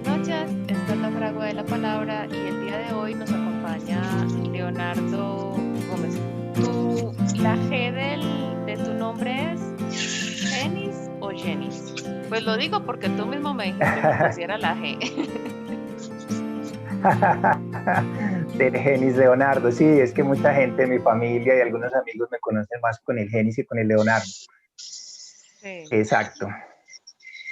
noches. Esta es la Fragua de la Palabra y el día de hoy nos acompaña Leonardo Gómez. La G de tu nombre es Genis o Genis. Pues lo digo porque tú mismo me dijiste que me pusiera la G. Del Genis Leonardo, sí, es que mucha gente de mi familia y algunos amigos me conocen más con el Genis y con el Leonardo. Sí. Exacto.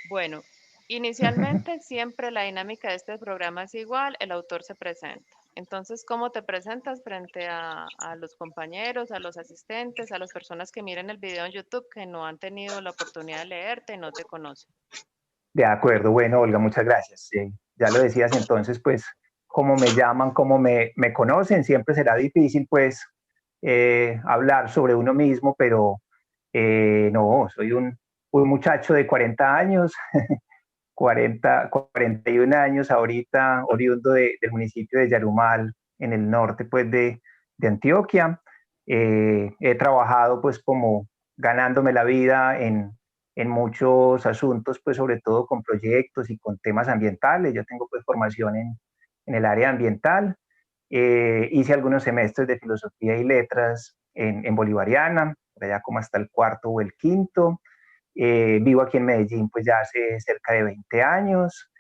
Bueno, inicialmente siempre la dinámica de este programa es igual, el autor se presenta. Entonces, ¿cómo te presentas frente a los compañeros, a los asistentes, a las personas que miren el video en YouTube que no han tenido la oportunidad de leerte y no te conocen? De acuerdo, bueno, Olga, muchas gracias. Ya lo decías entonces, pues, como me llaman, como me conocen, siempre será difícil, pues, hablar sobre uno mismo, pero no, soy un muchacho de 40 años, 41 años ahorita, oriundo del municipio de Yarumal, en el norte, pues, de Antioquia. He trabajado, pues, como ganándome la vida en muchos asuntos, pues sobre todo con proyectos y con temas ambientales. Yo tengo pues formación en el área ambiental. Hice algunos semestres de filosofía y letras en Bolivariana, por allá como hasta el cuarto o el quinto. Vivo aquí en Medellín pues ya hace cerca de 20 años.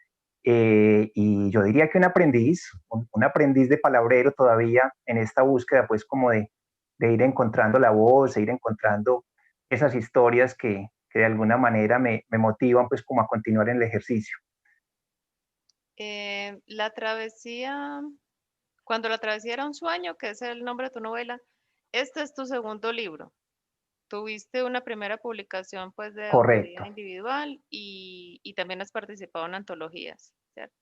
Y yo diría que un aprendiz de palabrero todavía en esta búsqueda pues como de ir encontrando la voz, de ir encontrando esas historias que de alguna manera me motivan pues como a continuar en el ejercicio. La travesía, cuando la travesía era un sueño, que es el nombre de tu novela, este es tu segundo libro. Tuviste una primera publicación pues de autoría Correcto. individual y también has participado en antologías, ¿cierto?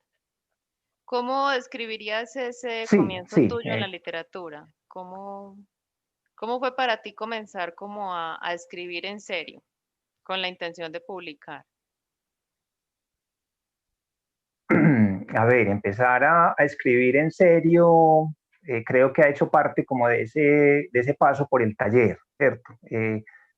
¿Cómo describirías ese Sí, comienzo sí. tuyo en la literatura? ¿Cómo fue para ti comenzar como a escribir en serio, con la intención de publicar? A ver, empezar a escribir en serio, creo que ha hecho parte como de ese paso por el taller, ¿cierto?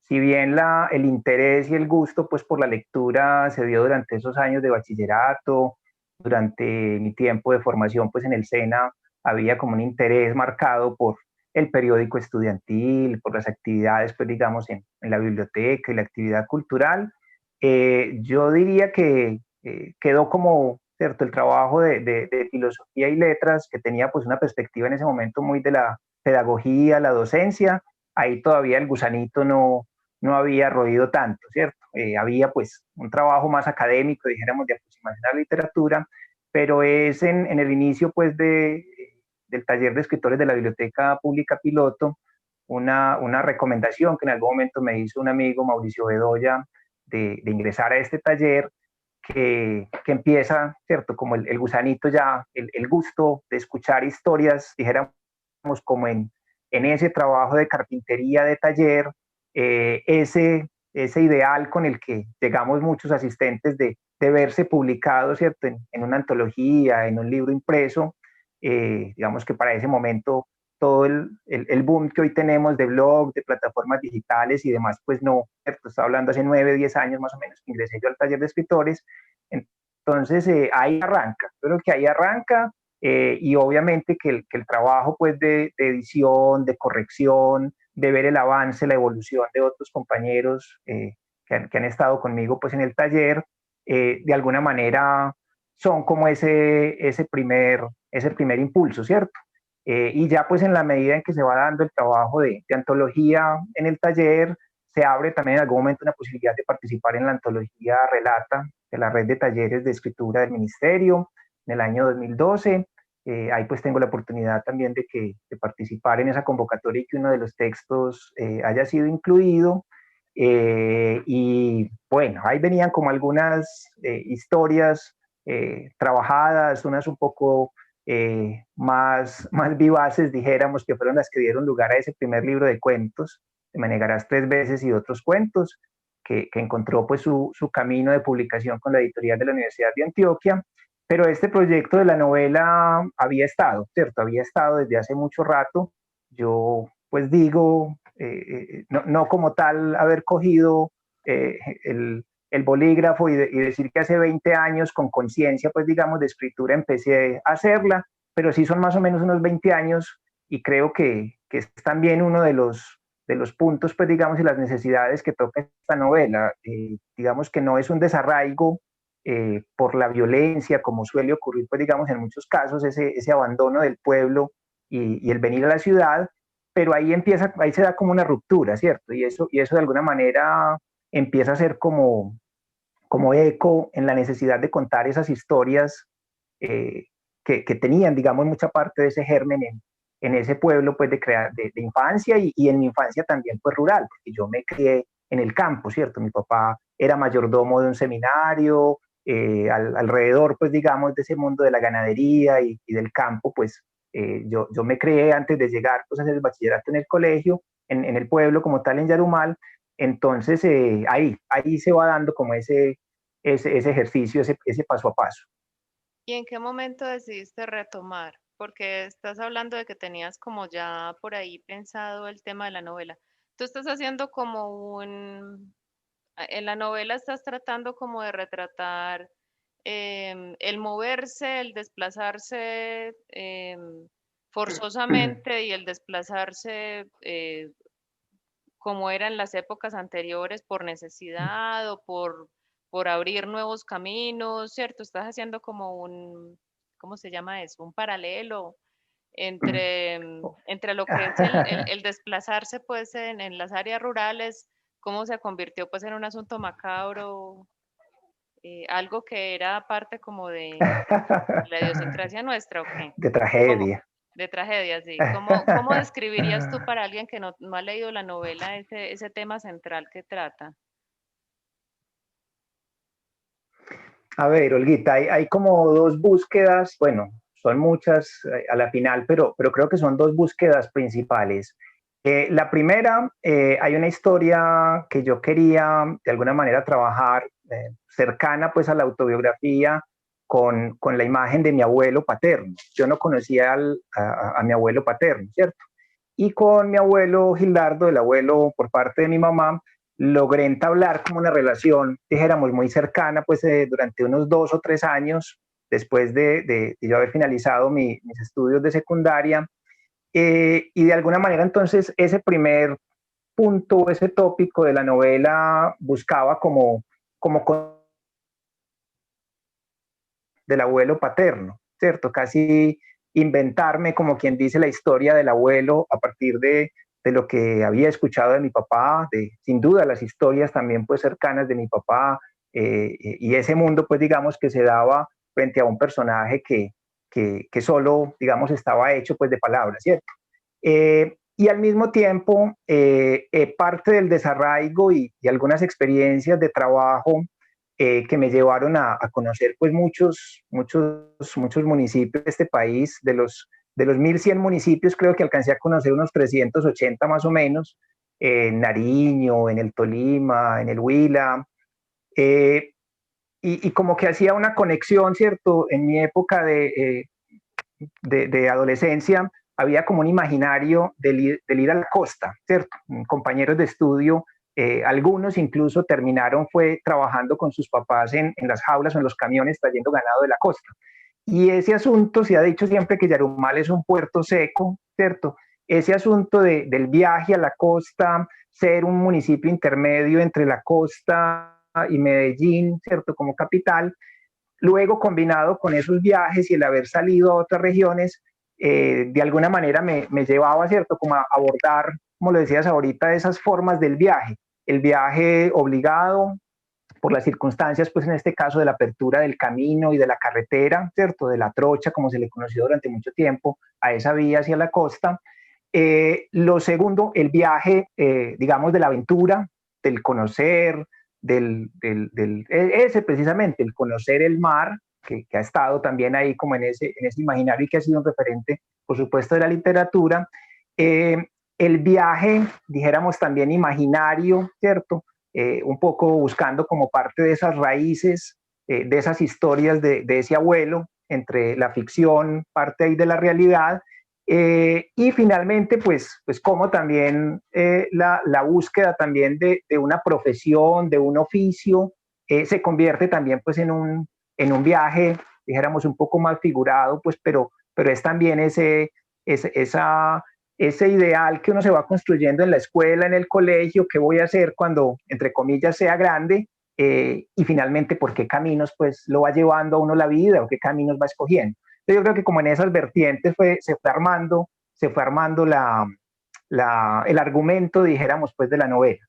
Si bien el interés y el gusto pues por la lectura se dio durante esos años de bachillerato, durante mi tiempo de formación pues en el SENA, había como un interés marcado por el periódico estudiantil, por las actividades pues digamos en la biblioteca y la actividad cultural. Yo diría que quedó como, ¿cierto?, el trabajo de filosofía y letras, que tenía pues una perspectiva en ese momento muy de la pedagogía, la docencia. Ahí todavía el gusanito no había roído tanto, ¿cierto? Había pues un trabajo más académico, dijéramos, de aproximación a la literatura, pero es en el inicio pues del taller de escritores de la Biblioteca Pública Piloto, una recomendación que en algún momento me hizo un amigo, Mauricio Bedoya, de ingresar a este taller, que empieza, ¿cierto? Como el gusanito ya, el gusto de escuchar historias, dijéramos, como en ese trabajo de carpintería de taller, ese ideal con el que llegamos muchos asistentes de verse publicado, ¿cierto? En una antología, en un libro impreso. Digamos que para ese momento todo el boom que hoy tenemos de blog, de plataformas digitales y demás, pues no, ¿cierto? Estaba hablando hace 9, 10 años más o menos que ingresé yo al taller de escritores. Entonces ahí arranca, creo que ahí arranca, y obviamente que el trabajo pues de edición, de corrección, de ver el avance, la evolución de otros compañeros que han estado conmigo pues en el taller, de alguna manera son como ese primer impulso, ¿cierto? Y ya pues en la medida en que se va dando el trabajo de antología en el taller, se abre también en algún momento una posibilidad de participar en la antología Relata de la red de talleres de escritura del Ministerio en el año 2012. Ahí pues tengo la oportunidad también de participar en esa convocatoria y que uno de los textos haya sido incluido. Y bueno, ahí venían como algunas historias trabajadas, unas un poco más vivaces, dijéramos, que fueron las que dieron lugar a ese primer libro de cuentos, Me negarás 3 veces y otros cuentos, que encontró pues su camino de publicación con la editorial de la Universidad de Antioquia. Pero este proyecto de la novela había estado, ¿cierto? Había estado desde hace mucho rato. Yo pues digo, no como tal haber cogido eh, el, el bolígrafo y decir que hace 20 años con conciencia, pues digamos, de escritura empecé a hacerla, pero sí son más o menos unos 20 años y creo que es también uno de los puntos, pues digamos, y las necesidades que toca esta novela. Digamos que no es un desarraigo por la violencia, como suele ocurrir, pues digamos, en muchos casos, ese abandono del pueblo y el venir a la ciudad, pero ahí se da como una ruptura, ¿cierto? Y eso de alguna manera empieza a ser como eco en la necesidad de contar esas historias eh, que tenían, digamos, mucha parte de ese germen en ese pueblo, pues, de infancia y en mi infancia también, pues, rural, porque yo me crié en el campo, ¿cierto? Mi papá era mayordomo de un seminario, alrededor, pues, digamos, de ese mundo de la ganadería y del campo, pues, yo me crié antes de llegar, pues, a hacer el bachillerato en el colegio, en el pueblo como tal, en Yarumal. Entonces, ahí se va dando como ese ejercicio, ese paso a paso. ¿Y en qué momento decidiste retomar? Porque estás hablando de que tenías como ya por ahí pensado el tema de la novela. Tú estás haciendo como en la novela estás tratando como de retratar el moverse, el desplazarse forzosamente y el desplazarse como era en las épocas anteriores por necesidad o por abrir nuevos caminos, ¿cierto? Estás haciendo como ¿cómo se llama eso? Un paralelo entre lo que es el desplazarse pues en las áreas rurales, cómo se convirtió pues en un asunto macabro, algo que era parte como de la idiosincrasia nuestra, ¿o qué? De Como tragedia. de tragedia, sí. ¿Cómo describirías tú para alguien que no ha leído la novela ese tema central que trata? A ver, Olguita, hay como dos búsquedas, bueno, son muchas a la final, pero creo que son dos búsquedas principales. La primera, hay una historia que yo quería de alguna manera trabajar cercana pues a la autobiografía con la imagen de mi abuelo paterno. Yo no conocía a mi abuelo paterno, ¿cierto? Y con mi abuelo Gildardo, el abuelo por parte de mi mamá, logré entablar como una relación, dijéramos, muy cercana, pues durante unos 2 o 3 años, después de yo haber finalizado mis estudios de secundaria. Y de alguna manera entonces ese primer punto, ese tópico de la novela buscaba como del abuelo paterno, ¿cierto? Casi inventarme, como quien dice, la historia del abuelo a partir de lo que había escuchado de mi papá, sin duda las historias también pues cercanas de mi papá, y ese mundo pues digamos que se daba frente a un personaje que solo digamos estaba hecho pues de palabras, ¿cierto? Y al mismo tiempo, parte del desarraigo y algunas experiencias de trabajo que me llevaron a conocer pues muchos municipios de este país. De los 1.100 municipios, creo que alcancé a conocer unos 380 más o menos, en Nariño, en el Tolima, en el Huila, eh, y como que hacía una conexión, ¿cierto? En mi época de adolescencia, había como un imaginario del ir a la costa, ¿cierto? Compañeros de estudio, algunos incluso terminaron fue trabajando con sus papás en las jaulas o en los camiones trayendo ganado de la costa. Y ese asunto, se ha dicho siempre que Yarumal es un puerto seco, ¿cierto? Ese asunto del viaje a la costa, ser un municipio intermedio entre la costa y Medellín, ¿cierto? Como capital, luego combinado con esos viajes y el haber salido a otras regiones, de alguna manera me llevaba, ¿cierto? Como a abordar, como lo decías ahorita, esas formas del viaje. El viaje obligado por las circunstancias, pues en este caso de la apertura del camino y de la carretera, ¿cierto? De la trocha, como se le conoció durante mucho tiempo, a esa vía hacia la costa. Lo segundo, el viaje, digamos, de la aventura, del conocer, ese precisamente, el conocer el mar, que ha estado también ahí como en ese imaginario y que ha sido un referente, por supuesto, de la literatura. Eh, el viaje, dijéramos también imaginario, ¿cierto? Un poco buscando como parte de esas raíces, de esas historias de ese abuelo, entre la ficción, parte ahí de la realidad, y finalmente, pues como también la búsqueda también de una profesión, de un oficio, se convierte también pues en un viaje, dijéramos, un poco más figurado, pues, pero es también ese ideal que uno se va construyendo en la escuela, en el colegio, qué voy a hacer cuando, entre comillas, sea grande, y finalmente por qué caminos pues lo va llevando a uno la vida o qué caminos va escogiendo. Entonces yo creo que como en esas vertientes se fue armando el argumento, dijéramos, pues de la novela.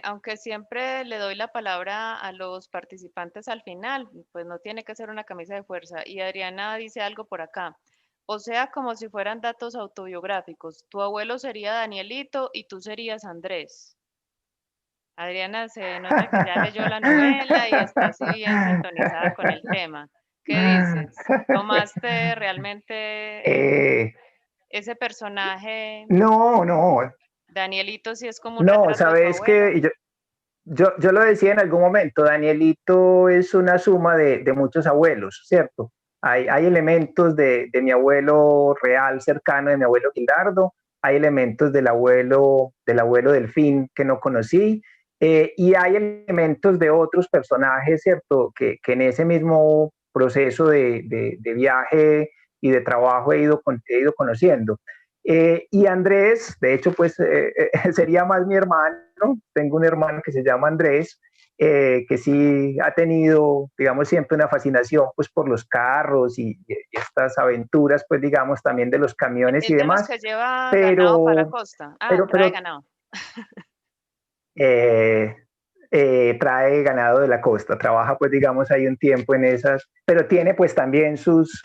Aunque siempre le doy la palabra a los participantes al final, pues no tiene que ser una camisa de fuerza. Y Adriana dice algo por acá. O sea, como si fueran datos autobiográficos. Tu abuelo sería Danielito y tú serías Andrés. Adriana, se nota que ya leyó la novela y está así bien sintonizada con el tema. ¿Qué dices? ¿Tomaste realmente Eh, ese personaje? no, no, Danielito sí es como un no, retrato de tu sabes abuelo. que yo lo decía en algún momento, Danielito es una suma de muchos abuelos, ¿cierto? Hay elementos de mi abuelo real cercano, de mi abuelo Gildardo, hay elementos del abuelo Delfín que no conocí, y hay elementos de otros personajes, ¿cierto? Que en ese mismo proceso de viaje y de trabajo he ido conociendo. Y Andrés, de hecho, pues sería más mi hermano. Tengo un hermano que se llama Andrés, que sí ha tenido, digamos, siempre una fascinación pues por los carros y estas aventuras, pues digamos, también de los camiones y Es de los demás, que lleva ganado para pero, costa. Ah, trae pero ganado. eh, trae ganado de la costa, trabaja pues digamos ahí un tiempo en esas, pero tiene pues también sus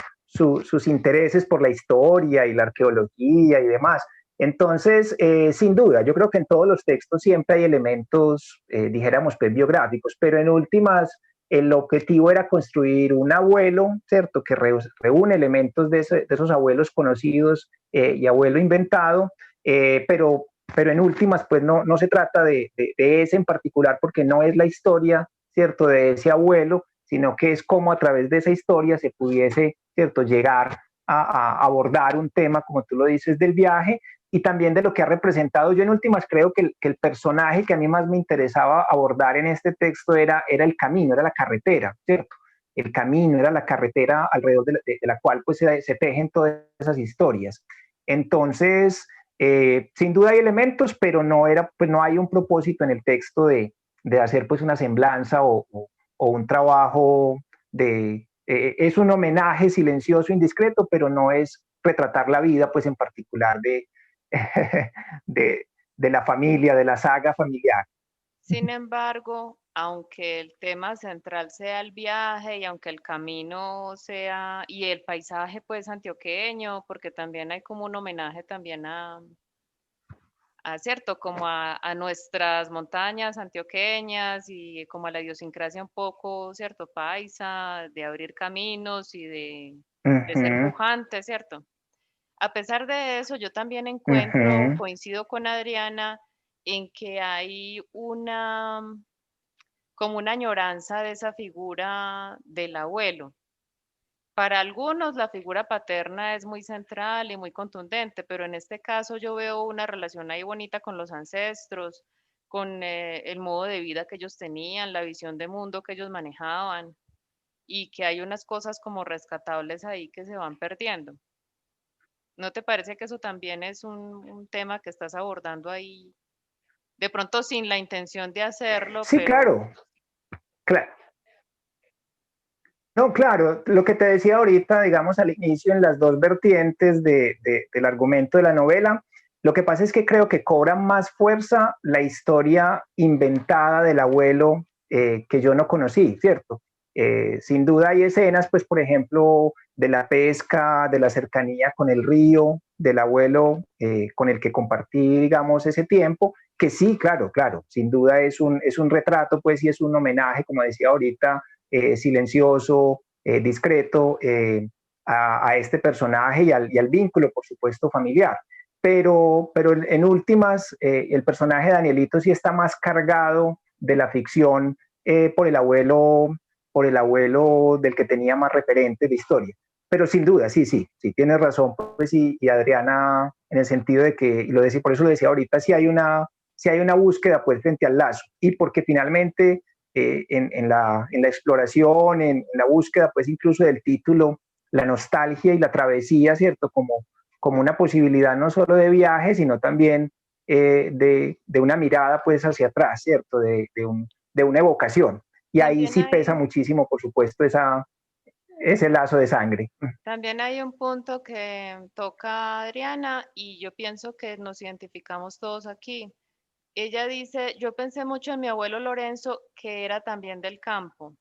intereses por la historia y la arqueología y demás. Entonces, sin duda, yo creo que en todos los textos siempre hay elementos, dijéramos, pues biográficos, pero en últimas, el objetivo era construir un abuelo, ¿cierto?, que reúne elementos de esos abuelos conocidos y abuelo inventado, pero en últimas, pues no se trata de ese en particular, porque no es la historia, ¿cierto?, de ese abuelo, sino que es como a través de esa historia se pudiese, ¿cierto?, llegar a abordar un tema, como tú lo dices, del viaje y también de lo que ha representado. Yo en últimas creo que el personaje que a mí más me interesaba abordar en este texto era el camino, era la carretera, ¿cierto? El camino era la carretera alrededor de la cual pues se tejen todas esas historias. Entonces, sin duda hay elementos, pero pues no hay un propósito en el texto de hacer pues una semblanza o un trabajo es un homenaje silencioso, indiscreto, pero no es retratar la vida pues en particular de la familia, de la saga familiar. Sin embargo, aunque el tema central sea el viaje y aunque el camino sea, y el paisaje pues antioqueño, porque también hay como un homenaje también a cierto, como a nuestras montañas antioqueñas y como a la idiosincrasia un poco, cierto, paisa, de abrir caminos y de ser Ujú, pujante, cierto. A pesar de eso, yo también encuentro, ujú, coincido con Adriana, en que hay una, como una añoranza de esa figura del abuelo. Para algunos la figura paterna es muy central y muy contundente, pero en este caso yo veo una relación ahí bonita con los ancestros, con el modo de vida que ellos tenían, la visión de mundo que ellos manejaban y que hay unas cosas como rescatables ahí que se van perdiendo. ¿No te parece que eso también es un tema que estás abordando ahí? De pronto sin la intención de hacerlo, sí, pero claro, claro. No, claro, lo que te decía ahorita, digamos al inicio, en las dos vertientes del argumento de la novela, lo que pasa es que creo que cobra más fuerza la historia inventada del abuelo que yo no conocí, ¿cierto? Sin duda hay escenas, pues por ejemplo, de la pesca, de la cercanía con el río, del abuelo con el que compartí, digamos, ese tiempo, que sí, claro, claro, sin duda es un retrato, pues y es un homenaje, como decía ahorita, silencioso, discreto a este personaje y al vínculo, por supuesto, familiar. Pero en últimas, el personaje de Danielito sí está más cargado de la ficción por el abuelo del que tenía más referentes de historia. Pero sin duda, sí, tienes razón, pues, y Adriana, en el sentido de que, y lo decía, por eso lo decía ahorita, sí hay una búsqueda pues frente al lazo, y porque finalmente en la exploración, en la búsqueda, pues incluso del título, la nostalgia y la travesía, ¿cierto? Como una posibilidad no solo de viaje, sino también de una mirada pues hacia atrás, ¿cierto? De una evocación. Y ahí También sí pesa hay, muchísimo, por supuesto, ese lazo de sangre. también hay un punto que toca Adriana y yo pienso que nos identificamos todos aquí. Ella dice, yo pensé mucho en mi abuelo Lorenzo, que era también del campo.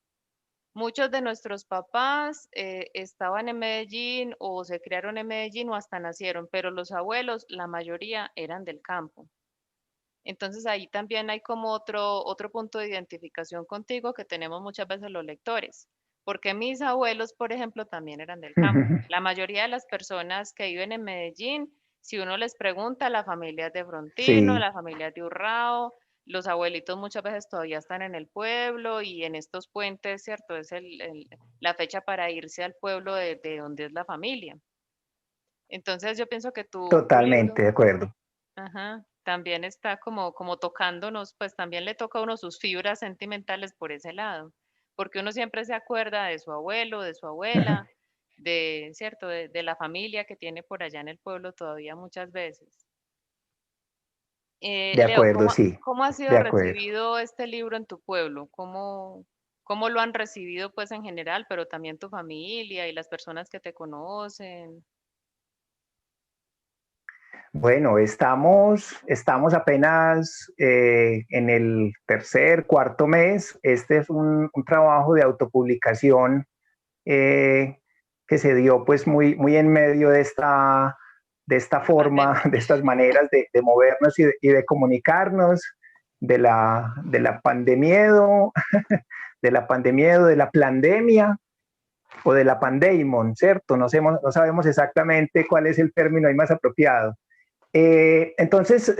Muchos de nuestros papás estaban en Medellín o se criaron en Medellín o hasta nacieron, pero los abuelos, la mayoría eran del campo. Entonces ahí también hay como otro punto de identificación contigo que tenemos muchas veces los lectores, porque mis abuelos, por ejemplo, también eran del campo. La mayoría de las personas que viven en Medellín, si uno les pregunta, la familia es de Frontino, Sí, la familia es de Urrao, los abuelitos muchas veces todavía están en el pueblo y en estos puentes, ¿cierto? Es la fecha para irse al pueblo de donde es la familia. Entonces yo pienso que tu libro... totalmente de acuerdo. Ajá, también está como tocándonos, pues también le toca a uno sus fibras sentimentales por ese lado, porque uno siempre se acuerda de su abuelo, de su abuela, de, cierto, de la familia que tiene por allá en el pueblo todavía muchas veces. De Leo, acuerdo, sí, cómo ha sido de acuerdo. recibido este libro en tu pueblo? ¿Cómo lo han recibido pues en general, pero también tu familia y las personas que te conocen? Bueno, estamos apenas en el tercer, cuarto mes. Este es un trabajo de autopublicación eh, que se dio pues muy en medio de esta La forma, pandemia. de estas maneras de movernos y de comunicarnos, de la pandemia, de la pandemia, de la pandemia o de la pandemon, ¿cierto? No sabemos exactamente cuál es el término ahí más apropiado. Entonces,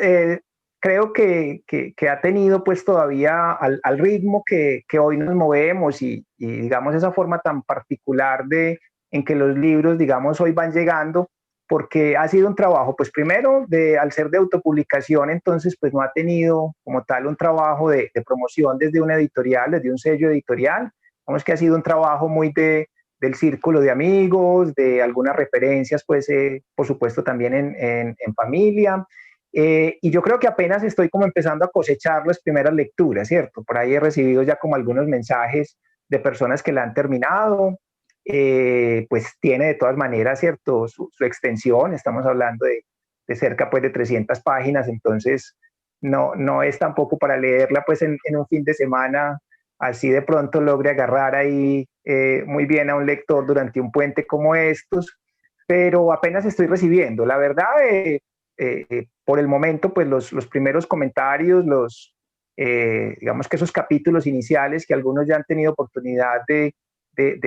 creo que ha tenido pues todavía al ritmo que hoy nos movemos y digamos esa forma tan particular en que los libros digamos hoy van llegando, porque ha sido un trabajo pues primero al ser de autopublicación, entonces pues no ha tenido como tal un trabajo de promoción desde una editorial, desde un sello editorial, digamos que ha sido un trabajo muy del círculo de amigos, de algunas referencias, pues por supuesto también en familia. Y yo creo que apenas estoy como empezando a cosechar las primeras lecturas, ¿cierto? Por ahí he recibido ya como algunos mensajes de personas que la han terminado, pues tiene de todas maneras, ¿cierto? Su extensión, estamos hablando de cerca pues de 300 páginas, entonces no es tampoco para leerla pues en un fin de semana, así de pronto logre agarrar ahí muy bien a un lector durante un puente como estos, pero apenas estoy recibiendo. La verdad, por el momento, pues los primeros comentarios, digamos que esos capítulos iniciales que algunos ya han tenido oportunidad de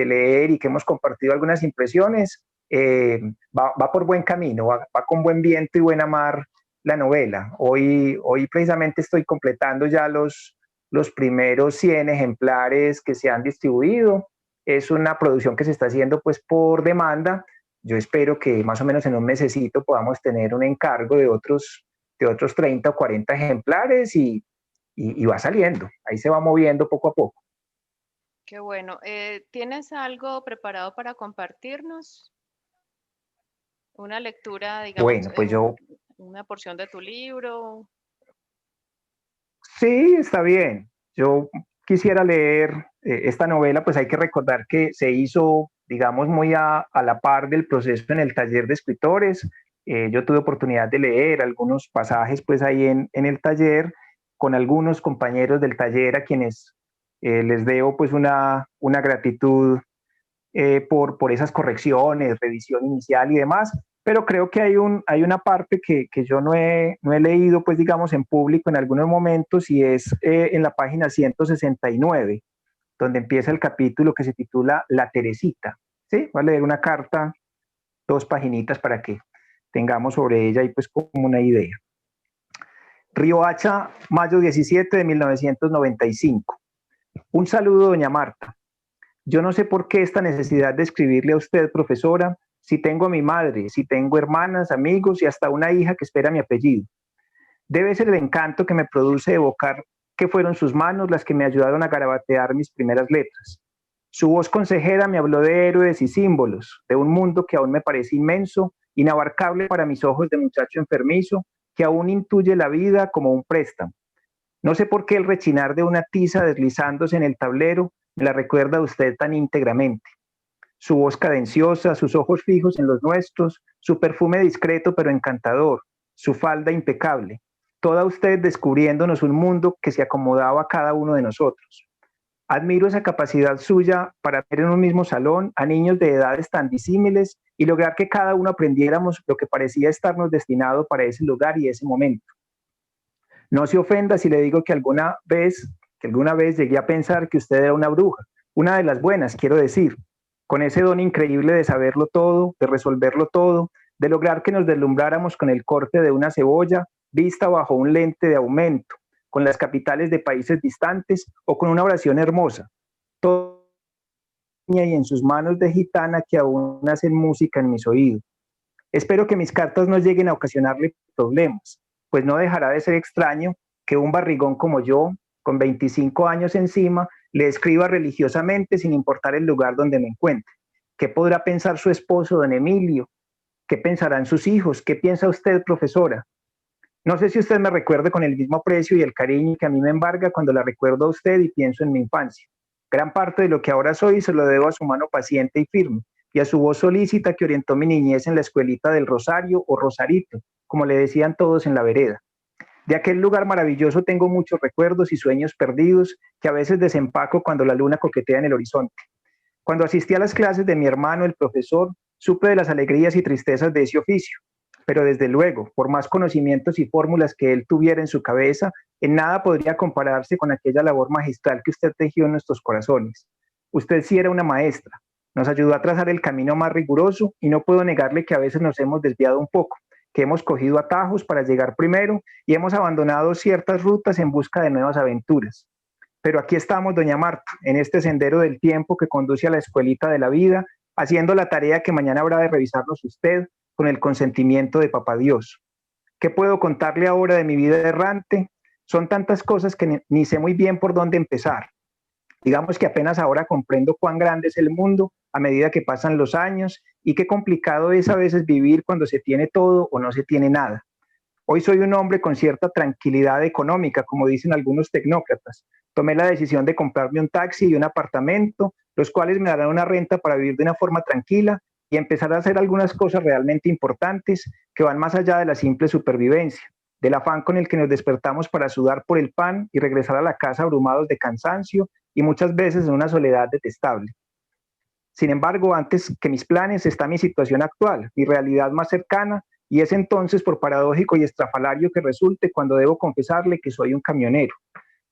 leer y que hemos compartido algunas impresiones, va por buen camino, va con buen viento y buena mar la novela. Hoy precisamente estoy completando ya los primeros 100 ejemplares que se han distribuido. Es una producción que se está haciendo pues por demanda. Yo espero que más o menos en un mesecito podamos tener un encargo de otros 30 o 40 ejemplares y va saliendo. Ahí se va moviendo poco a poco. Qué bueno. ¿Tienes algo preparado para compartirnos? Una lectura, digamos, Bueno, pues yo una porción de tu libro. sí, está bien. Yo quisiera leer esta novela, pues hay que recordar que se hizo, digamos, muy a la par del proceso en el taller de escritores. Yo tuve oportunidad de leer algunos pasajes, pues ahí en el taller, con algunos compañeros del taller a quienes les debo, pues, una gratitud por esas correcciones, revisión inicial y demás, pero creo que hay una parte que yo no he leído, pues digamos, en público en algunos momentos y es en la página 169, donde empieza el capítulo que se titula La Teresita. ¿Sí? Voy a leer una carta, 2 paginitas para que tengamos sobre ella y pues como una idea. Riohacha, mayo 17 de 1995. Un saludo, doña Marta. Yo no sé por qué esta necesidad de escribirle a usted, profesora, si tengo a mi madre, si tengo hermanas, amigos y hasta una hija que espera mi apellido. Debe ser el encanto que me produce evocar que fueron sus manos las que me ayudaron a garabatear mis primeras letras. Su voz consejera me habló de héroes y símbolos, de un mundo que aún me parece inmenso, inabarcable para mis ojos de muchacho enfermizo, que aún intuye la vida como un préstamo. No sé por qué el rechinar de una tiza deslizándose en el tablero me la recuerda a usted tan íntegramente. Su voz cadenciosa, sus ojos fijos en los nuestros, su perfume discreto pero encantador, su falda impecable, toda usted descubriéndonos un mundo que se acomodaba a cada uno de nosotros. Admiro esa capacidad suya para ver en un mismo salón a niños de edades tan disímiles y lograr que cada uno aprendiéramos lo que parecía estarnos destinado para ese lugar y ese momento. No se ofenda si le digo que alguna vez llegué a pensar que usted era una bruja, una de las buenas, quiero decir, con ese don increíble de saberlo todo, de resolverlo todo, de lograr que nos deslumbráramos con el corte de una cebolla vista bajo un lente de aumento, con las capitales de países distantes o con una oración hermosa. Todo y en sus manos de gitana que aún hacen música en mis oídos. Espero que mis cartas no lleguen a ocasionarle problemas, pues no dejará de ser extraño que un barrigón como yo, con 25 años encima, le escriba religiosamente sin importar el lugar donde me encuentre. ¿Qué podrá pensar su esposo, don Emilio? ¿Qué pensarán sus hijos? ¿Qué piensa usted, profesora? No sé si usted me recuerde con el mismo aprecio y el cariño que a mí me embarga cuando la recuerdo a usted y pienso en mi infancia. Gran parte de lo que ahora soy se lo debo a su mano paciente y firme, y a su voz solícita que orientó mi niñez en la escuelita del Rosario o Rosarito, como le decían todos en la vereda. De aquel lugar maravilloso tengo muchos recuerdos y sueños perdidos que a veces desempaco cuando la luna coquetea en el horizonte. Cuando asistí a las clases de mi hermano, el profesor, supe de las alegrías y tristezas de ese oficio, pero desde luego, por más conocimientos y fórmulas que él tuviera en su cabeza, en nada podría compararse con aquella labor magistral que usted tejió en nuestros corazones. Usted sí era una maestra, nos ayudó a trazar el camino más riguroso y no puedo negarle que a veces nos hemos desviado un poco, que hemos cogido atajos para llegar primero y hemos abandonado ciertas rutas en busca de nuevas aventuras. Pero aquí estamos, doña Marta, en este sendero del tiempo que conduce a la escuelita de la vida, haciendo la tarea que mañana habrá de revisarnos usted con el consentimiento de Papá Dios. ¿Qué puedo contarle ahora de mi vida errante? Son tantas cosas que ni sé muy bien por dónde empezar. Digamos que apenas ahora comprendo cuán grande es el mundo a medida que pasan los años y qué complicado es a veces vivir cuando se tiene todo o no se tiene nada. Hoy soy un hombre con cierta tranquilidad económica, como dicen algunos tecnócratas. Tomé la decisión de comprarme un taxi y un apartamento, los cuales me darán una renta para vivir de una forma tranquila y empezar a hacer algunas cosas realmente importantes que van más allá de la simple supervivencia, del afán con el que nos despertamos para sudar por el pan y regresar a la casa abrumados de cansancio y muchas veces en una soledad detestable. Sin embargo, antes que mis planes está mi situación actual, mi realidad más cercana, y es entonces por paradójico y estrafalario que resulte cuando debo confesarle que soy un camionero,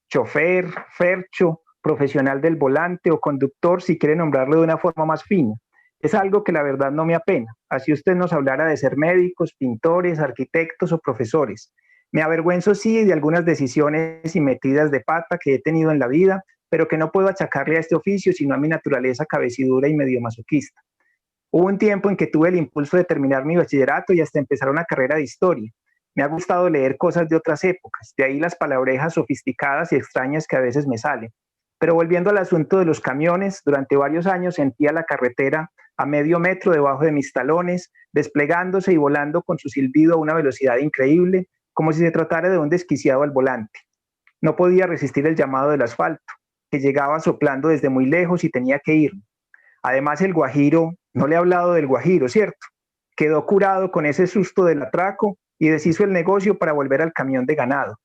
chofer, fercho, profesional del volante o conductor, si quiere nombrarlo de una forma más fina. Es algo que la verdad no me apena, así usted nos hablara de ser médicos, pintores, arquitectos o profesores. Me avergüenzo sí de algunas decisiones y metidas de pata que he tenido en la vida, pero que no puedo achacarle a este oficio sino a mi naturaleza cabecidura y medio masoquista. Hubo un tiempo en que tuve el impulso de terminar mi bachillerato y hasta empezar una carrera de historia. Me ha gustado leer cosas de otras épocas, de ahí las palabrejas sofisticadas y extrañas que a veces me salen. Pero volviendo al asunto de los camiones, durante varios años sentía la carretera a medio metro debajo de mis talones, desplegándose y volando con su silbido a una velocidad increíble, como si se tratara de un desquiciado al volante. No podía resistir el llamado del asfalto, que llegaba soplando desde muy lejos y tenía que irme. Además, el guajiro, no le he hablado del guajiro, ¿cierto? Quedó curado con ese susto del atraco y deshizo el negocio para volver al camión de ganado.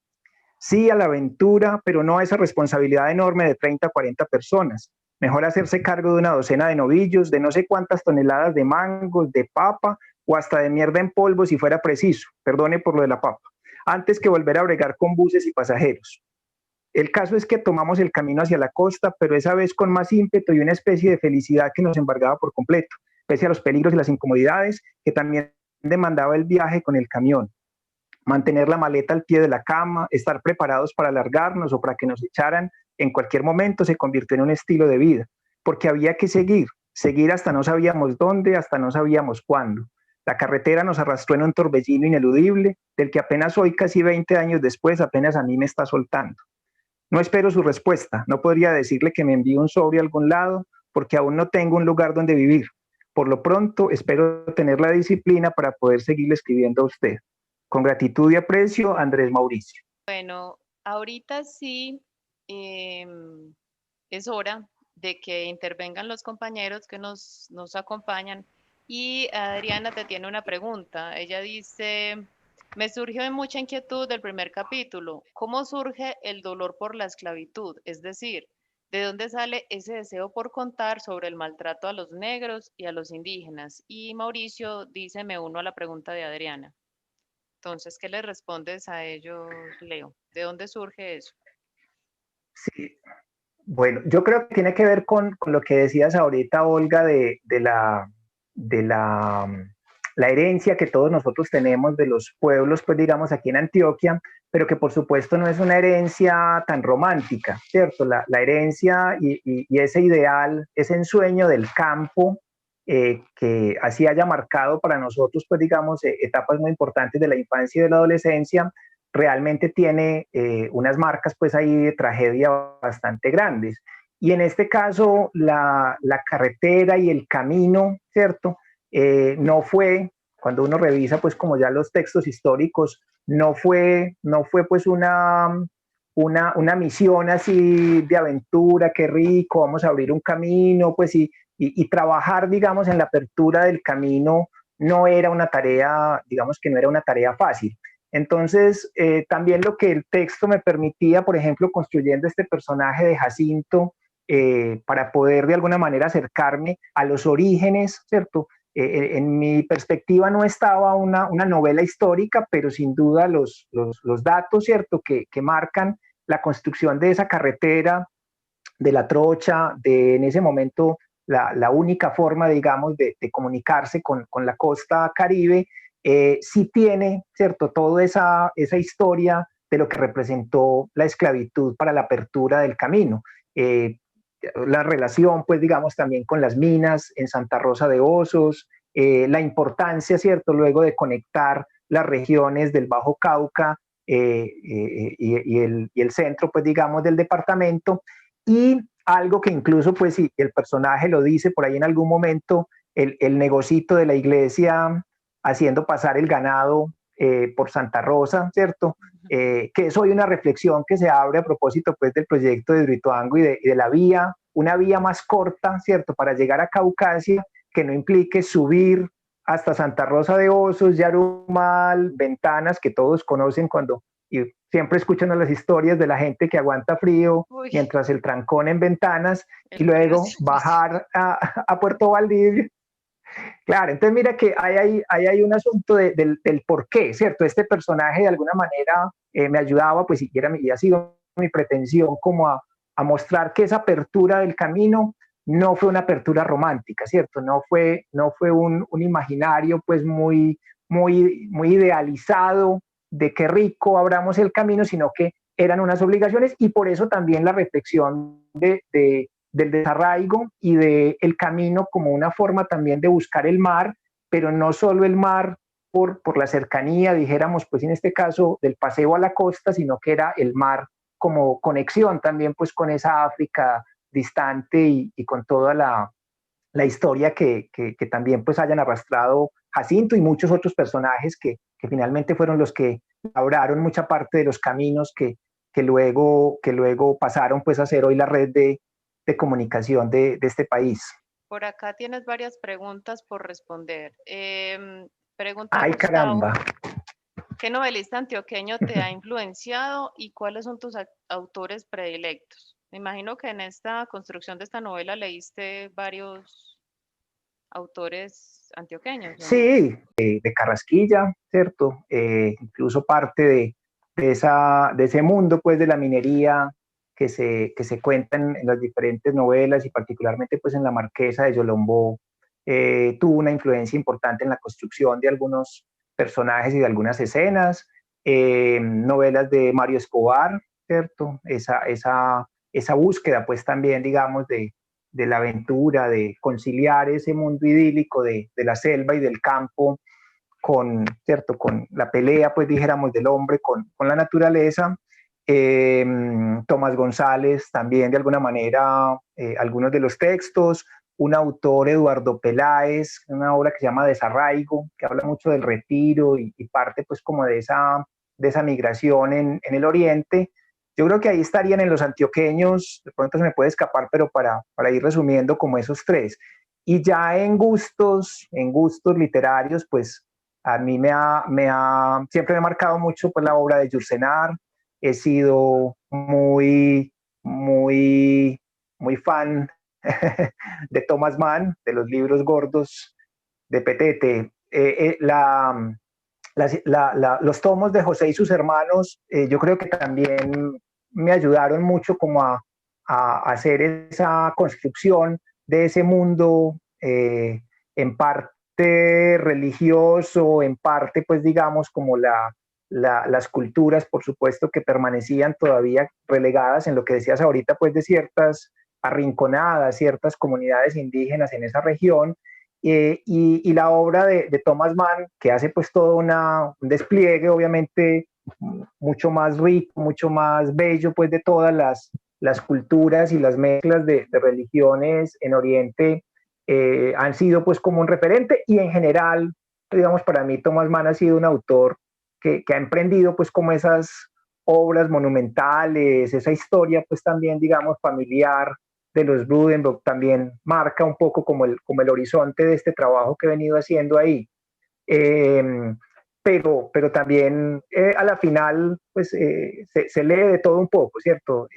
Sí a la aventura, pero no a esa responsabilidad enorme de 30 a 40 personas. Mejor hacerse cargo de una docena de novillos, de no sé cuántas toneladas de mangos, de papa o hasta de mierda en polvo si fuera preciso, perdone por lo de la papa, antes que volver a bregar con buses y pasajeros. El caso es que tomamos el camino hacia la costa, pero esa vez con más ímpetu y una especie de felicidad que nos embargaba por completo, pese a los peligros y las incomodidades que también demandaba el viaje con el camión. Mantener la maleta al pie de la cama, estar preparados para largarnos o para que nos echaran en cualquier momento se convirtió en un estilo de vida, porque había que seguir hasta no sabíamos dónde, hasta no sabíamos cuándo. La carretera nos arrastró en un torbellino ineludible, del que apenas hoy, casi 20 años después, apenas a mí me está soltando. No espero su respuesta, no podría decirle que me envíe un sobre a algún lado porque aún no tengo un lugar donde vivir. Por lo pronto, espero tener la disciplina para poder seguirle escribiendo a usted. Con gratitud y aprecio, Andrés Mauricio. Bueno, ahorita sí es hora de que intervengan los compañeros que nos acompañan. Y Adriana te tiene una pregunta. Ella dice, me surgió mucha inquietud del primer capítulo. ¿Cómo surge el dolor por la esclavitud? Es decir, ¿de dónde sale ese deseo por contar sobre el maltrato a los negros y a los indígenas? Y Mauricio dice, me uno a la pregunta de Adriana. Entonces, ¿qué le respondes a ellos, Leo? ¿De dónde surge eso? Sí, bueno, yo creo que tiene que ver con lo que decías ahorita, Olga, de la herencia que todos nosotros tenemos de los pueblos, pues digamos aquí en Antioquia, pero que por supuesto no es una herencia tan romántica, ¿cierto? La herencia y ese ideal, ese ensueño del campo, que así haya marcado para nosotros, pues digamos, etapas muy importantes de la infancia y de la adolescencia, realmente tiene unas marcas pues ahí de tragedia bastante grandes. Y en este caso, la carretera y el camino, ¿cierto? No fue, cuando uno revisa pues como ya los textos históricos, no fue pues una misión así de aventura, qué rico, vamos a abrir un camino, pues y trabajar, digamos, en la apertura del camino no era una tarea, digamos que no era una tarea fácil. Entonces, también lo que el texto me permitía, por ejemplo, construyendo este personaje de Jacinto, para poder de alguna manera acercarme a los orígenes, ¿cierto? En mi perspectiva no estaba una novela histórica, pero sin duda los datos, ¿cierto?, que marcan la construcción de esa carretera, de la trocha, de en ese momento la única forma, digamos, de comunicarse con la costa caribe, sí tiene, ¿cierto?, toda esa historia de lo que representó la esclavitud para la apertura del camino. La relación, pues, digamos, también con las minas en Santa Rosa de Osos, la importancia, ¿cierto?, luego de conectar las regiones del Bajo Cauca y el centro, pues, digamos, del departamento, y algo que incluso, pues, si el personaje lo dice por ahí en algún momento, el negocito de la iglesia haciendo pasar el ganado por Santa Rosa, ¿cierto? Que es hoy una reflexión que se abre a propósito, pues, del proyecto de Hidroituango y de la vía, una vía más corta, ¿cierto?, para llegar a Caucasia, que no implique subir hasta Santa Rosa de Osos, Yarumal, Ventanas, que todos conocen cuando y siempre escuchan las historias de la gente que aguanta frío Uy, mientras el trancón en Ventanas, y el frío luego es difícil. bajar a Puerto Valdivia. Claro, entonces mira que hay un asunto del por qué, ¿cierto? Este personaje de alguna manera me ayudaba, pues siquiera y ha sido mi pretensión como a mostrar que esa apertura del camino no fue una apertura romántica, ¿cierto? No fue un imaginario pues muy idealizado de qué rico abramos el camino, sino que eran unas obligaciones, y por eso también la reflexión del desarraigo y del camino como una forma también de buscar el mar, pero no solo el mar por la cercanía, dijéramos, pues en este caso del paseo a la costa, sino que era el mar como conexión también pues con esa África distante y con toda la historia que también pues hayan arrastrado Jacinto y muchos otros personajes que finalmente fueron los que labraron mucha parte de los caminos que luego pasaron pues a ser hoy la red de comunicación de este país. Por acá tienes varias preguntas por responder. Pregunta Ay, Gustavo, caramba. ¿qué novelista antioqueño te ha influenciado y cuáles son tus autores predilectos? Me imagino que en esta construcción de esta novela leíste varios autores antioqueños, ¿o no? Sí, de Carrasquilla, ¿cierto? Incluso parte de ese mundo, pues, de la minería que se cuenta en las diferentes novelas y particularmente, pues, en La Marquesa de Yolombó, tuvo una influencia importante en la construcción de algunos personajes y de algunas escenas. Novelas de Mario Escobar, ¿cierto? Esa búsqueda, pues, también, digamos, de la aventura, de conciliar ese mundo idílico de la selva y del campo ¿cierto? Con la pelea, pues dijéramos, del hombre con la naturaleza. Tomás González también de alguna manera, algunos de los textos, un autor, Eduardo Peláez, una obra que se llama Desarraigo, que habla mucho del retiro y parte pues como de esa migración en el oriente. Yo creo que ahí estarían en los antioqueños, de pronto se me puede escapar, pero para ir resumiendo como esos tres. Y ya en gustos literarios, pues a mí siempre me ha marcado mucho pues, la obra de Yursenar. He sido muy fan de Thomas Mann, de los libros gordos de Petete. Los tomos de José y sus hermanos, yo creo que también me ayudaron mucho como a hacer esa construcción de ese mundo, en parte religioso, en parte pues digamos como las culturas, por supuesto, que permanecían todavía relegadas en lo que decías ahorita, pues de ciertas arrinconadas, ciertas comunidades indígenas en esa región, y la obra de Thomas Mann, que hace pues todo un despliegue obviamente mucho más rico, mucho más bello pues de todas las culturas y las mezclas de religiones en Oriente, han sido pues como un referente, y en general, digamos, para mí Thomas Mann ha sido un autor que ha emprendido pues como esas obras monumentales, esa historia pues también digamos familiar de los Buddenbrook, también marca un poco como el horizonte de este trabajo que he venido haciendo ahí. Eh, pero también a la final pues se lee de todo un poco, ¿cierto?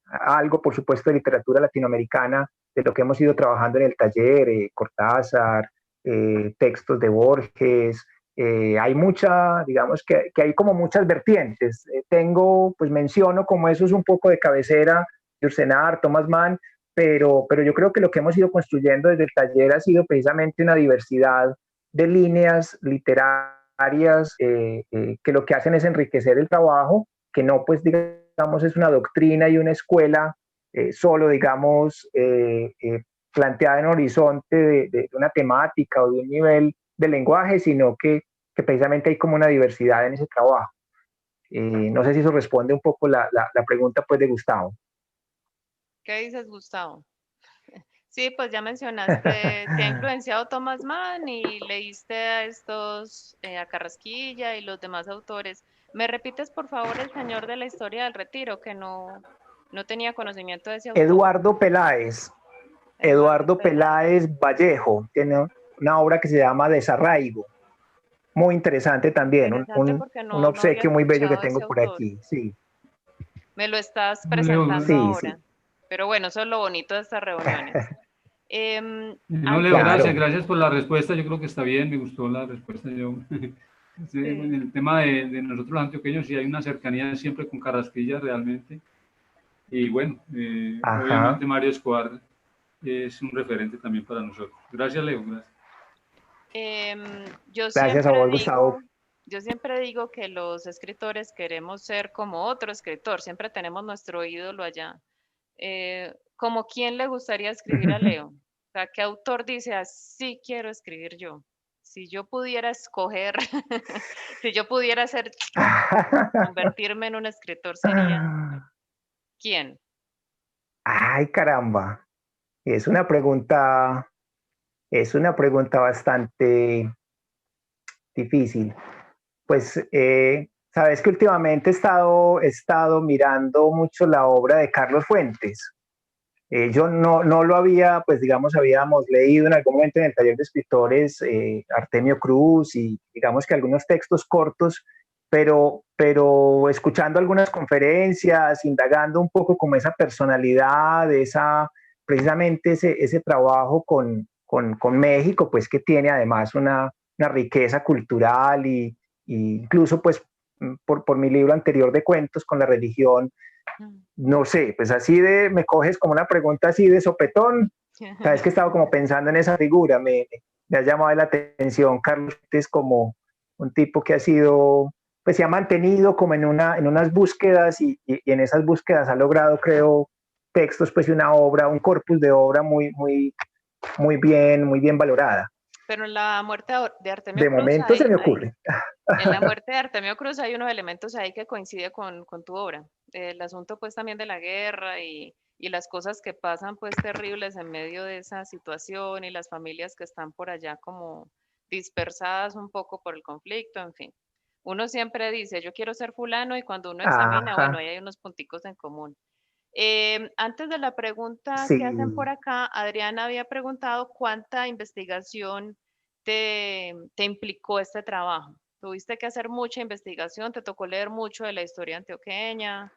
Algo, por supuesto, de literatura latinoamericana, de lo que hemos ido trabajando en el taller, Cortázar, textos de Borges. Hay digamos que hay como muchas vertientes. Pues menciono como eso es un poco de cabecera, Yursenar, Thomas Mann, pero yo creo que lo que hemos ido construyendo desde el taller ha sido precisamente una diversidad de líneas literarias, que lo que hacen es enriquecer el trabajo, que no pues digamos es una doctrina y una escuela solo digamos planteada en horizonte de una temática o de un nivel de lenguaje, sino que precisamente hay como una diversidad en ese trabajo. No sé si eso responde un poco la pregunta pues de Gustavo. ¿Qué dices, Gustavo? Sí, pues ya mencionaste, te ha influenciado Thomas Mann y leíste a estos, a Carrasquilla y los demás autores. ¿Me repites, por favor, El Señor de la Historia del Retiro, que no tenía conocimiento de ese autor? Eduardo Peláez, Eduardo Eduardo Peláez. Peláez Vallejo, tiene una obra que se llama Desarraigo, muy interesante también, Interesante porque un no había obsequio muy bello que escuchado de ese tengo por autor. aquí, sí, Me lo estás Leo, presentando sí, sí, ahora. Pero bueno, eso es lo bonito de estas reuniones. no, Leo, Alguien, gracias, claro. gracias por la respuesta. Yo creo que está bien, me gustó la respuesta. Yo, sí, en sí. el tema de nosotros los antioqueños, sí hay una cercanía siempre con Carrasquilla realmente. Y bueno, Ajá. obviamente Mario Escobar es un referente también para nosotros. Gracias, Leo, gracias. Yo Gracias a siempre vos, Gustavo. digo, yo siempre digo que los escritores queremos ser como otro escritor, siempre tenemos nuestro ídolo allá. ¿Como quién le gustaría escribir a Leo? O sea, ¿qué autor dice así quiero escribir yo? Si yo pudiera escoger, si yo pudiera ser, convertirme en un escritor, ¿sería quién? Ay, caramba. Es una pregunta, es una pregunta bastante difícil. Pues sabes que últimamente he estado mirando mucho la obra de Carlos Fuentes. Yo no lo había, pues digamos, habíamos leído en algún momento en el taller de escritores Artemio Cruz y digamos que algunos textos cortos, pero escuchando algunas conferencias, indagando un poco como esa personalidad, precisamente ese trabajo con México, pues que tiene además una riqueza cultural y incluso pues por mi libro anterior de cuentos con la religión, Mm. no sé, pues así me coges como una pregunta así de sopetón. Sabes que estaba como pensando en esa figura, me ha llamado la atención Carlos, es como un tipo que ha sido, pues se ha mantenido como en unas búsquedas y en esas búsquedas ha logrado, creo, textos, pues una obra, un corpus de obra muy bien valorada. Pero en la muerte de Artemio De Cruz momento se me ocurre. en la muerte de Artemio Cruz hay unos elementos ahí que coinciden con tu obra. el asunto pues también de la guerra y las cosas que pasan pues terribles en medio de esa situación y las familias que están por allá como dispersadas un poco por el conflicto, en fin. Uno siempre dice, yo quiero ser fulano y cuando uno examina, Ajá, bueno, ahí hay unos punticos en común. Antes de la pregunta que hacen sí. por acá, Adriana había preguntado cuánta investigación te implicó este trabajo. ¿Tuviste que hacer mucha investigación? ¿Te tocó leer mucho de la historia antioqueña?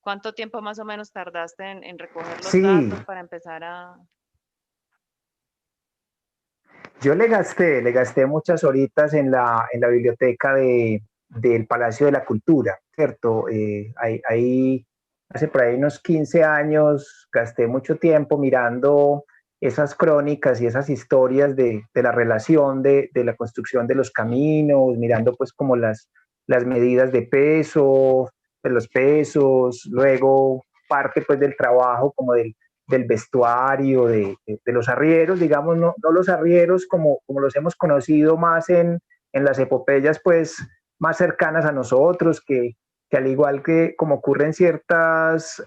¿Cuánto tiempo más o menos tardaste en recoger los Sí, datos para empezar a... yo le gasté muchas horitas en la biblioteca del Palacio de la Cultura, ¿cierto? Hace por ahí unos 15 años gasté mucho tiempo mirando esas crónicas y esas historias de la relación de la construcción de los caminos, mirando pues como las medidas de peso, de los pesos, luego parte pues del trabajo como del vestuario, de los arrieros, digamos, no los arrieros como los hemos conocido más en las epopeyas, pues, más cercanas a nosotros, que al igual que como ocurre en ciertas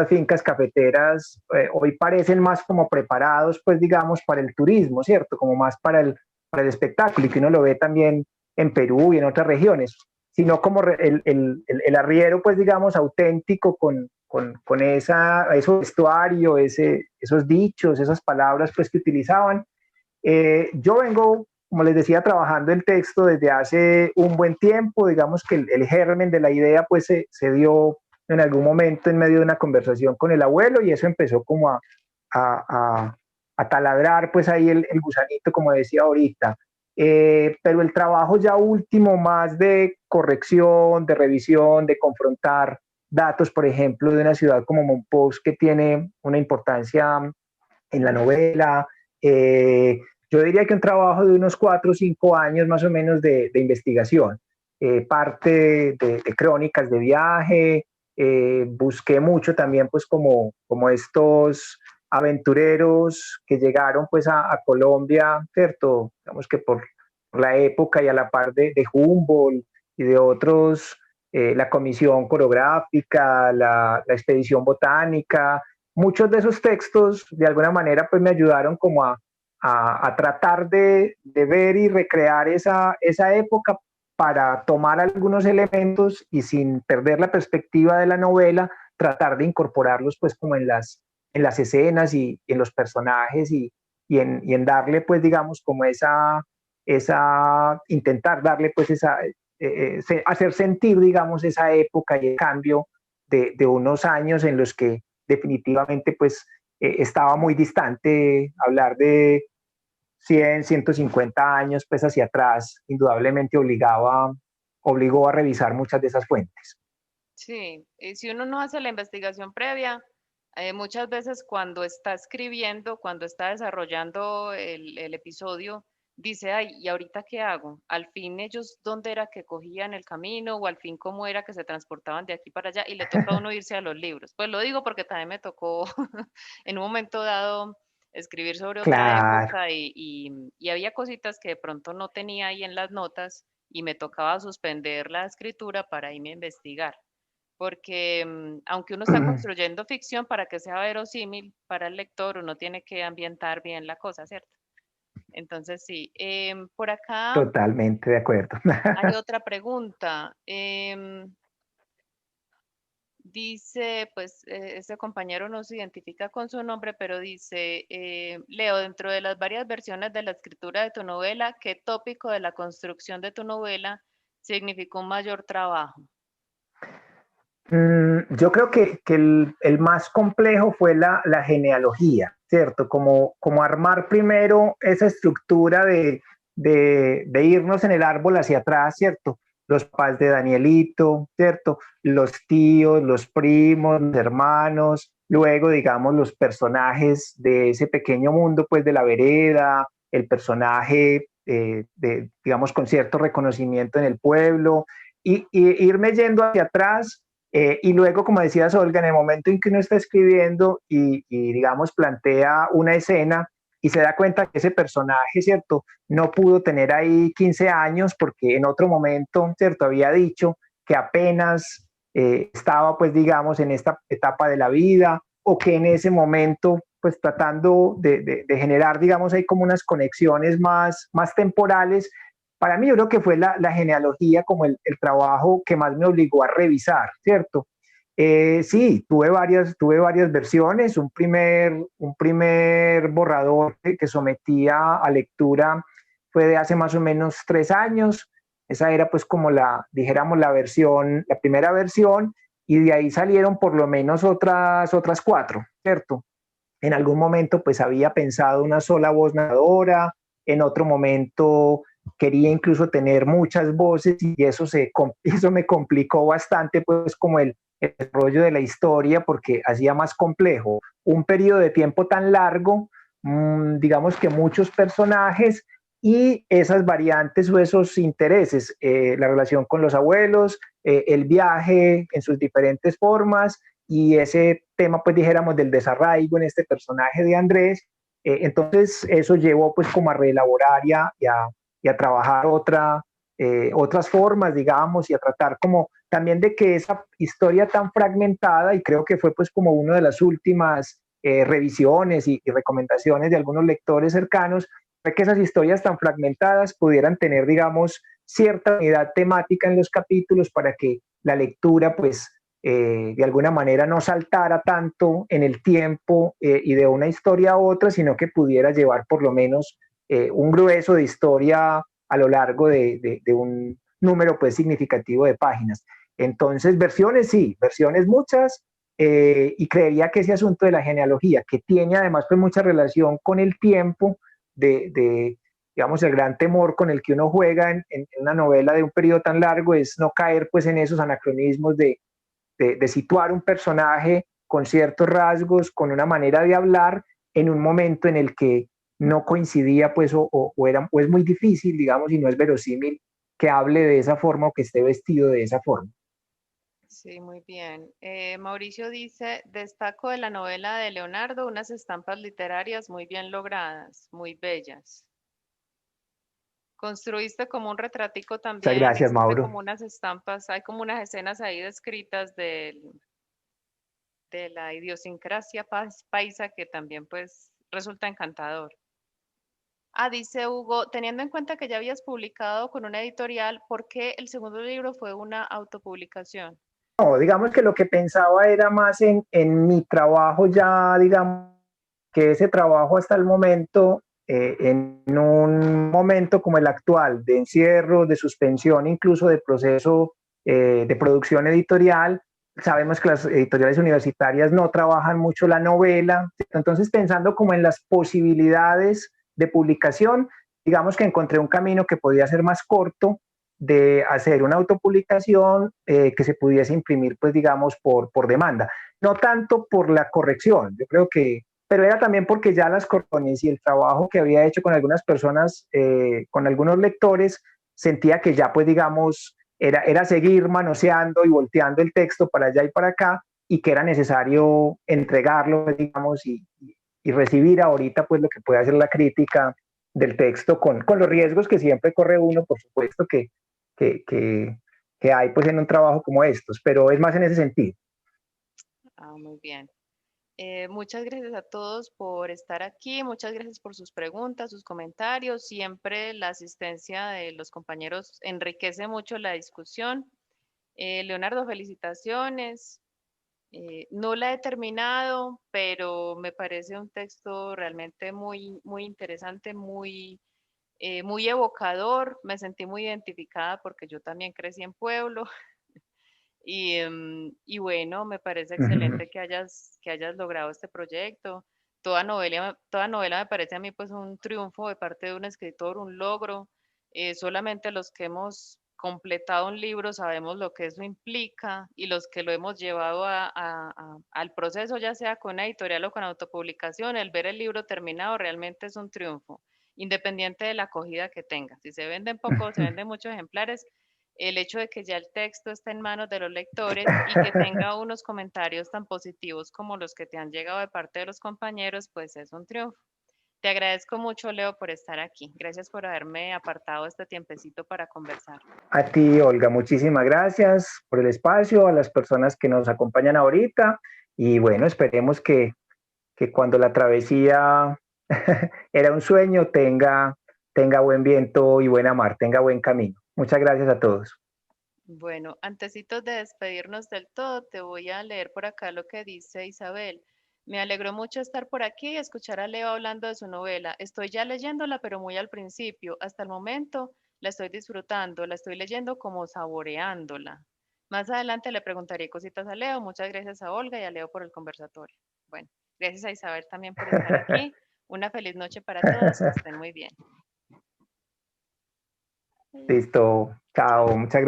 fincas cafeteras, hoy parecen más como preparados, pues, digamos, para el turismo, ¿cierto? Como más para el espectáculo, y que uno lo ve también en Perú y en otras regiones, sino como el arriero, pues, digamos, auténtico con ese vestuario, esos dichos, esas palabras pues que utilizaban. Yo vengo, como les decía, trabajando el texto desde hace un buen tiempo, digamos que el germen de la idea pues se dio en algún momento en medio de una conversación con el abuelo y eso empezó como a taladrar pues ahí el gusanito, como decía ahorita. Pero el trabajo ya último, más de corrección, de revisión, de confrontar datos, por ejemplo, de una ciudad como Monpós, que tiene una importancia en la novela. Yo diría que un trabajo de unos 4 o 5 años más o menos de investigación, parte de crónicas de viaje, busqué mucho también pues como estos aventureros que llegaron pues a Colombia, ¿cierto? Digamos que por la época y a la par de Humboldt y de otros, la comisión coreográfica, la expedición botánica, muchos de esos textos de alguna manera pues me ayudaron como a tratar de ver y recrear esa época para tomar algunos elementos y sin perder la perspectiva de la novela, tratar de incorporarlos pues como en las escenas y en los personajes y en darle pues digamos como intentar darle pues hacer sentir digamos esa época y el cambio de unos años en los que definitivamente pues estaba muy distante hablar de 100, 150 años pues hacia atrás, indudablemente obligó a revisar muchas de esas fuentes. Sí, y si uno no hace la investigación previa, muchas veces cuando está escribiendo, cuando está desarrollando el episodio, dice, ay, ¿y ahorita qué hago? Al fin ellos, ¿dónde era que cogían el camino? O al fin, ¿cómo era que se transportaban de aquí para allá? Y le toca a uno irse a los libros. Pues lo digo porque también me tocó en un momento dado escribir sobre otra Claro. época y había cositas que de pronto no tenía ahí en las notas y me tocaba suspender la escritura para irme a investigar porque aunque uno está construyendo ficción para que sea verosímil para el lector, uno tiene que ambientar bien la cosa, ¿cierto? Entonces, sí, por acá Totalmente de acuerdo. hay otra pregunta. Dice, pues este compañero no se identifica con su nombre, pero dice, Leo, dentro de las varias versiones de la escritura de tu novela, ¿qué tópico de la construcción de tu novela significó un mayor trabajo? Yo creo que el más complejo fue la genealogía, ¿cierto? Como armar primero esa estructura de irnos en el árbol hacia atrás, ¿cierto? Los padres de Danielito, ¿cierto? Los tíos, los primos, los hermanos, luego, digamos, los personajes de ese pequeño mundo, pues, de la vereda, el personaje, digamos, con cierto reconocimiento en el pueblo, y irme yendo hacia atrás y luego, como decías, Olga, en el momento en que uno está escribiendo digamos, plantea una escena y se da cuenta que ese personaje, ¿cierto? No pudo tener ahí 15 años porque en otro momento, ¿cierto? Había dicho que apenas estaba pues digamos en esta etapa de la vida o que en ese momento pues tratando de generar digamos ahí como unas conexiones más temporales. Para mí yo creo que fue la genealogía como el trabajo que más me obligó a revisar, ¿cierto? Sí, tuve varias versiones. Un primer borrador que sometía a lectura fue de hace más o menos 3 años. Esa era pues como dijéramos, la primera versión, y de ahí salieron por lo menos otras cuatro, ¿cierto? En algún momento pues había pensado una sola voz narradora, en otro momento quería incluso tener muchas voces y eso me complicó bastante pues como el desarrollo de la historia porque hacía más complejo un periodo de tiempo tan largo, digamos que muchos personajes y esas variantes o esos intereses, la relación con los abuelos, el viaje en sus diferentes formas y ese tema, pues dijéramos, del desarraigo en este personaje de Andrés. Entonces eso llevó pues como a reelaborar y a trabajar otras formas, digamos, y a tratar como también de que esa historia tan fragmentada, y creo que fue pues como una de las últimas revisiones y recomendaciones de algunos lectores cercanos, fue que esas historias tan fragmentadas pudieran tener, digamos, cierta unidad temática en los capítulos para que la lectura pues de alguna manera no saltara tanto en el tiempo y de una historia a otra, sino que pudiera llevar por lo menos un grueso de historia a lo largo de un número pues significativo de páginas. Entonces, versiones sí, versiones muchas, y creería que ese asunto de la genealogía, que tiene además pues mucha relación con el tiempo, digamos, el gran temor con el que uno juega en una novela de un periodo tan largo es no caer pues en esos anacronismos de situar un personaje con ciertos rasgos, con una manera de hablar en un momento en el que no coincidía, pues, o es muy difícil, digamos, y no es verosímil que hable de esa forma o que esté vestido de esa forma. Sí, muy bien. Mauricio dice, destaco de la novela de Leonardo unas estampas literarias muy bien logradas, muy bellas. Construiste como un retratico Muchas también, gracias, hiciste Mauro. como unas estampas, hay como unas escenas ahí descritas de la idiosincrasia paisa que también pues resulta encantador. Ah, dice Hugo, teniendo en cuenta que ya habías publicado con una editorial, ¿por qué el segundo libro fue una autopublicación? No, digamos que lo que pensaba era más en mi trabajo ya, digamos, que ese trabajo hasta el momento, en un momento como el actual, de encierro, de suspensión, incluso de proceso de producción editorial, sabemos que las editoriales universitarias no trabajan mucho la novela, entonces pensando como en las posibilidades de publicación, digamos que encontré un camino que podía ser más corto de hacer una autopublicación que se pudiese imprimir, pues digamos, por demanda. No tanto por la corrección, yo creo que, pero era también porque ya las correcciones y el trabajo que había hecho con algunas personas, con algunos lectores, sentía que ya, pues digamos, era seguir manoseando y volteando el texto para allá y para acá, y que era necesario entregarlo, digamos, y recibir ahorita, pues lo que puede hacer la crítica del texto con los riesgos que siempre corre uno, por supuesto, que, que, que hay pues en un trabajo como estos, pero es más en ese sentido. Ah, muy bien. Muchas gracias a todos por estar aquí, muchas gracias por sus preguntas, sus comentarios. Siempre la asistencia de los compañeros enriquece mucho la discusión. Leonardo, felicitaciones. No la he terminado, pero me parece un texto realmente muy interesante, muy evocador. Me sentí muy identificada porque yo también crecí en pueblo. Y bueno, me parece Uh -huh. excelente que hayas logrado este proyecto. Toda novela me parece a mí pues un triunfo de parte de un escritor, un logro. Solamente los que hemos completado un libro sabemos lo que eso implica y los que lo hemos llevado al proceso, ya sea con una editorial o con autopublicación, el ver el libro terminado realmente es un triunfo, independiente de la acogida que tenga. Si se venden pocos, se venden muchos ejemplares, el hecho de que ya el texto está en manos de los lectores y que tenga unos comentarios tan positivos como los que te han llegado de parte de los compañeros, pues es un triunfo. Te agradezco mucho, Leo, por estar aquí. Gracias por haberme apartado este tiempecito para conversar. A ti, Olga, muchísimas gracias por el espacio, a las personas que nos acompañan ahorita y bueno, esperemos que cuando la travesía era un sueño tenga buen viento y buena mar, tenga buen camino. Muchas gracias a todos. Bueno, antecitos de despedirnos del todo, te voy a leer por acá lo que dice Isabel. Me alegró mucho estar por aquí y escuchar a Leo hablando de su novela. Estoy ya leyéndola, pero muy al principio. Hasta el momento la estoy disfrutando, la estoy leyendo como saboreándola. Más adelante le preguntaré cositas a Leo. Muchas gracias a Olga y a Leo por el conversatorio. Bueno, gracias a Isabel también por estar aquí. Una feliz noche para todos, que estén muy bien. Listo, chao, muchas gracias.